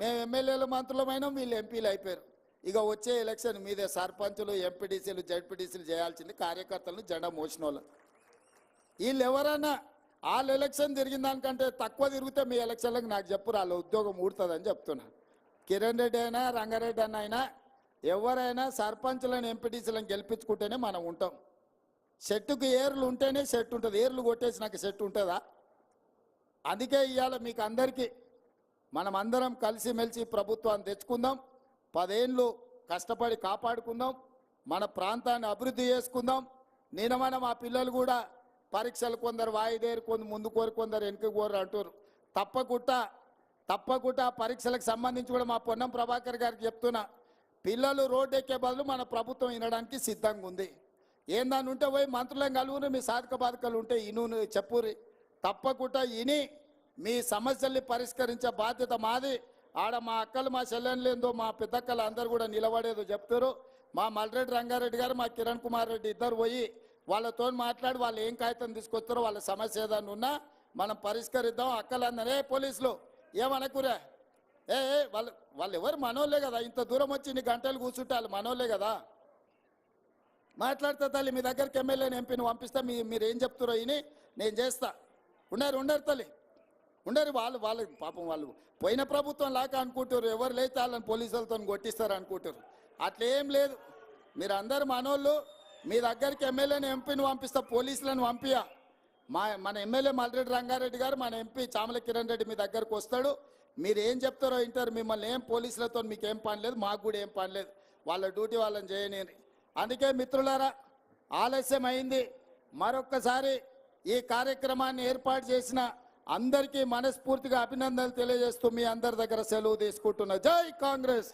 మేము ఎమ్మెల్యేలు మంత్రులమైనా వీళ్ళు ఎంపీలు అయిపోయారు. ఇక వచ్చే ఎలక్షన్ మీదే సర్పంచులు ఎంపీటీసీలు జడ్పీటీసీలు చేయాల్సింది కార్యకర్తలను జెండా మోసిన వాళ్ళు. వీళ్ళు ఎవరైనా వాళ్ళ ఎలక్షన్ తిరిగిన దానికంటే తక్కువ తిరిగితే మీ ఎలక్షన్లకు నాకు చెప్పు వాళ్ళ ఉద్యోగం ఊడుతుందని చెప్తున్నా. కిరణ్ రెడ్డి అయినా రంగారెడ్డి అన్న అయినా ఎవరైనా సర్పంచులను ఎంపీటీసీలను గెలిపించుకుంటేనే మనం ఉంటాం. చెట్టుకు ఏర్లు ఉంటేనే చెట్టు ఉంటుంది. ఏర్లు కొట్టేసి నాకు చెట్టు ఉంటుందా? అందుకే ఇవాళ మీకు అందరికీ మనం అందరం కలిసిమెలిసి ప్రభుత్వాన్ని తెచ్చుకుందాం. 10 ఏళ్ళు కష్టపడి కాపాడుకుందాం. మన ప్రాంతాన్ని అభివృద్ధి చేసుకుందాం. మన మా పిల్లలు కూడా పరీక్షలు కొందరు వాయిదేరు, కొందరు ముందు కోరు, కొందరు వెనుక కోరు అంటారు. తప్పకుండా పరీక్షలకు సంబంధించి కూడా మా పొన్నం ప్రభాకర్ గారికి చెప్తున్నా, పిల్లలు రోడ్డు ఎక్కే బదులు మన ప్రభుత్వం వినడానికి సిద్ధంగా ఉంది. ఏందని ఉంటే పోయి మంత్రులను కలువురు, మీ సాధక బాధకాలు ఉంటే ఇను చెప్పురి. తప్పకుండా ఇని మీ సమస్యల్ని పరిష్కరించే బాధ్యత మాది. ఆడ మా అక్కలు మా చెల్లెళ్ళేందో మా పెద్దక్కలు అందరూ కూడా నిలబడేదో చెప్తారు. మా మల్రెడ్డి రంగారెడ్డి గారు మా కిరణ్ కుమార్ రెడ్డి ఇద్దరు పోయి వాళ్ళతో మాట్లాడి వాళ్ళు ఏం కాగితం తీసుకొస్తారో వాళ్ళ సమస్య ఏదన్నా ఉన్నా మనం పరిష్కరిద్దాం. అక్కలందరే పోలీసులు ఏమనకురా, వాళ్ళు ఎవరు మనోళ్ళే కదా, ఇంత దూరం వచ్చి ఇన్ని గంటలు కూర్చుంటే వాళ్ళు మనోళ్ళే కదా. మాట్లాడితే తల్లి మీ దగ్గరికి ఎమ్మెల్యేని ఎంపీని పంపిస్తే మీరు ఏం చెప్తారో ఇని నేను చేస్తా. ఉండరు తల్లి ఉండరు. వాళ్ళు పాపం వాళ్ళు పోయిన ప్రభుత్వం లాగా అనుకుంటారు. ఎవరు లేతే వాళ్ళని పోలీసులతో కొట్టిస్తారు అనుకుంటారు. అట్లేం లేదు. మీరు అందరు మనోళ్ళు. మీ దగ్గరికి ఎమ్మెల్యేని ఎంపీని పంపిస్తా, పోలీసులను పంపియా. మన ఎమ్మెల్యే మల్రెడ్డి రంగారెడ్డి గారు, మన ఎంపీ చామల కిరణ్ రెడ్డి మీ దగ్గరకు వస్తాడు. మీరు ఏం చెప్తారో వింటారు. మిమ్మల్ని ఏం పోలీసులతో మీకు ఏం పని లేదు, మాకు కూడా ఏం పని లేదు. వాళ్ళ డ్యూటీ వాళ్ళని చేయని. అందుకే మిత్రులారా, ఆలస్యం అయింది. మరొక్కసారి ఈ కార్యక్రమాన్ని ఏర్పాటు చేసిన అందరికీ మనస్ఫూర్తిగా అభినందనలు తెలియజేస్తూ మీ అందరి దగ్గర సెలవు తీసుకుంటున్నా. జై కాంగ్రెస్.